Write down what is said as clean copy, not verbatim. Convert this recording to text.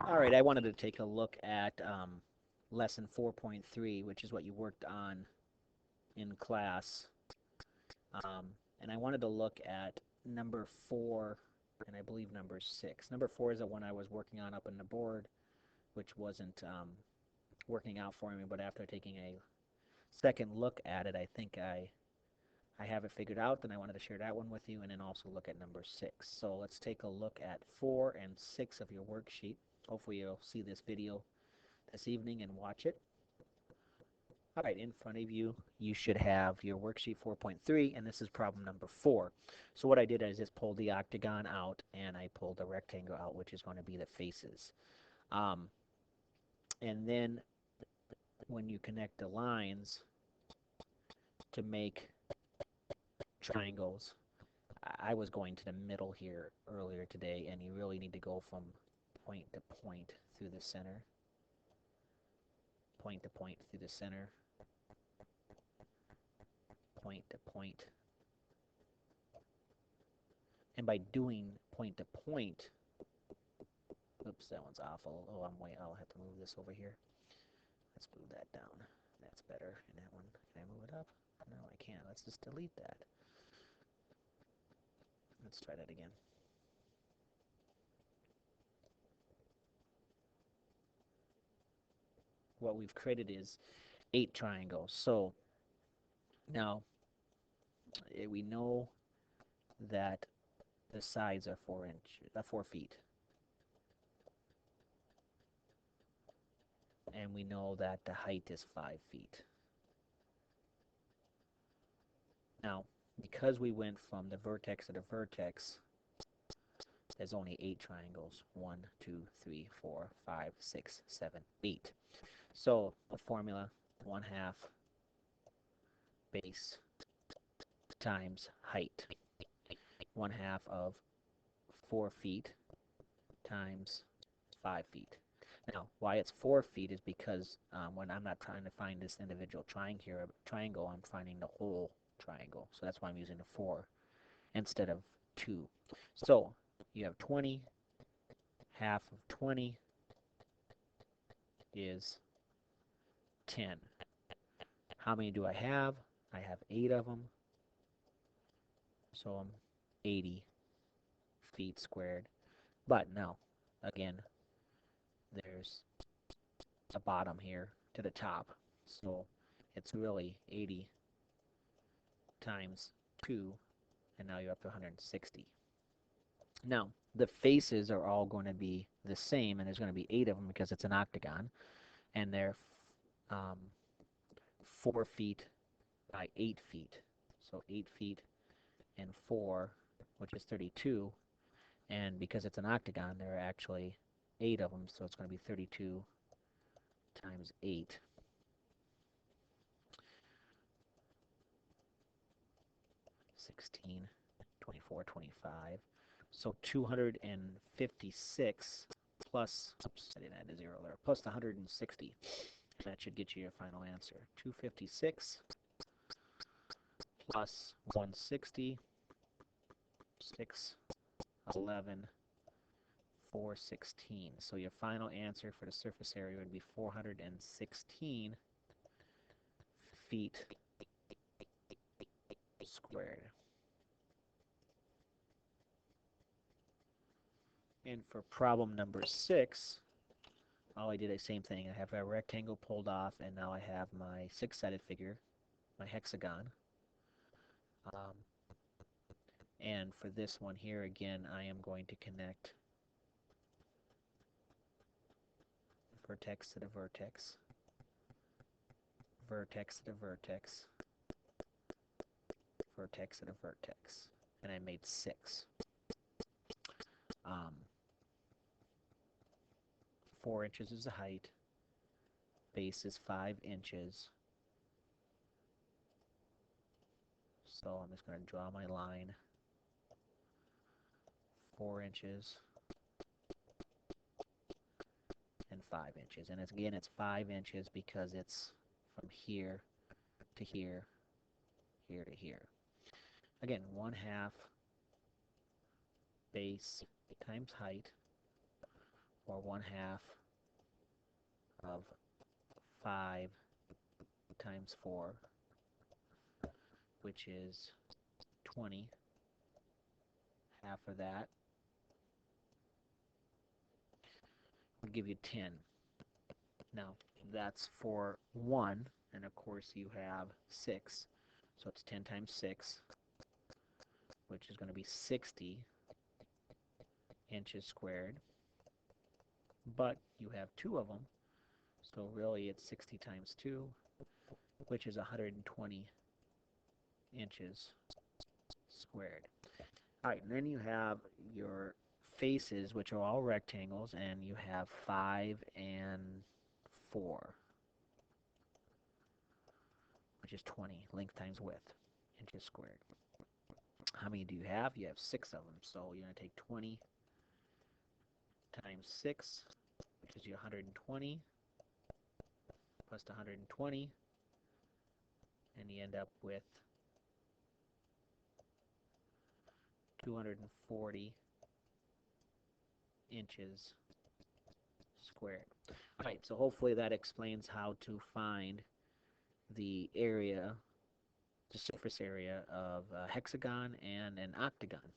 All right, I wanted to take a look at lesson 4.3, which is what you worked on in class. And I wanted to look at number 4 and I believe number 6. Number 4 is the one I was working on up on the board, which wasn't working out for me, but after taking a second look at it, I think I have it figured out, and I wanted to share that one with you, and then also look at number 6. So let's take a look at 4 and 6 of your worksheet. Hopefully you'll see this video this evening and watch it. All right, in front of you, you should have your worksheet 4.3, and this is problem number 4. So what I did is just pulled the octagon out, and I pulled the rectangle out, which is going to be the faces. And then when you connect the lines to make triangles, I was going to the middle here earlier today, and you really need to go from point to point through the center, point to point through the center, point to point. And by doing point to point, oops, that one's awful. Oh, I'll have to move this over here. Let's move that down. That's better. And that one, can I move it up? No, I can't. Let's just delete that. Let's try that again. What we've created is 8 triangles. So now we know that the sides are 4 feet, and we know that the height is 5 feet. Now, because we went from the vertex to the vertex, there's only 8 triangles. 1, 2, 3, 4, 5, 6, 7, 8. So the formula, 1/2 base times height. 1/2 of 4 feet times 5 feet. Now, why it's 4 feet is because when I'm not trying to find this individual triangle, I'm finding the whole triangle. So that's why I'm using the 4 instead of 2. So you have 20. Half of 20 is 10. How many do I have? I have 8 of them. So I'm 80 feet squared. But now, again, there's a bottom here to the top. So it's really 80 times 2, and now you're up to 160. Now, the faces are all going to be the same, and there's going to be 8 of them because it's an octagon, and they're 4 feet by 8 feet. So 8 feet and 4, which is 32, and because it's an octagon, there are actually 8 of them, so it's going to be 32 times 8. 16, 24, 25. So 256 plus, oops, I didn't add a 0 there, plus 160. That should get you your final answer. 256 plus 160, 611, 416. So your final answer for the surface area would be 416 feet squared. And for problem number 6, all I did is the same thing. I have a rectangle pulled off, and now I have my 6-sided figure, my hexagon. And for this one here, again, I am going to connect vertex to the vertex, vertex to the vertex, vertex to the vertex, and I made 6. 4 inches is the height, base is 5 inches, so I'm just going to draw my line, 4 inches, and 5 inches. And again, it's 5 inches because it's from here to here, here to here. Again, 1/2 base times height, or 1/2 of 5 times 4, which is 20. Half of that will give you 10. Now, that's for 1, and of course you have 6. So it's 10 times 6, which is going to be 60 inches squared. But you have 2 of them, so really it's 60 times 2, which is 120 inches squared. Alright, and then you have your faces, which are all rectangles, and you have 5 and 4, which is 20, length times width, inches squared. How many do you have? You have 6 of them, so you're going to take 20 times 6, which is your 120, plus the 120, and you end up with 240 inches squared. Alright, so hopefully that explains how to find the area, the surface area of a hexagon and an octagon.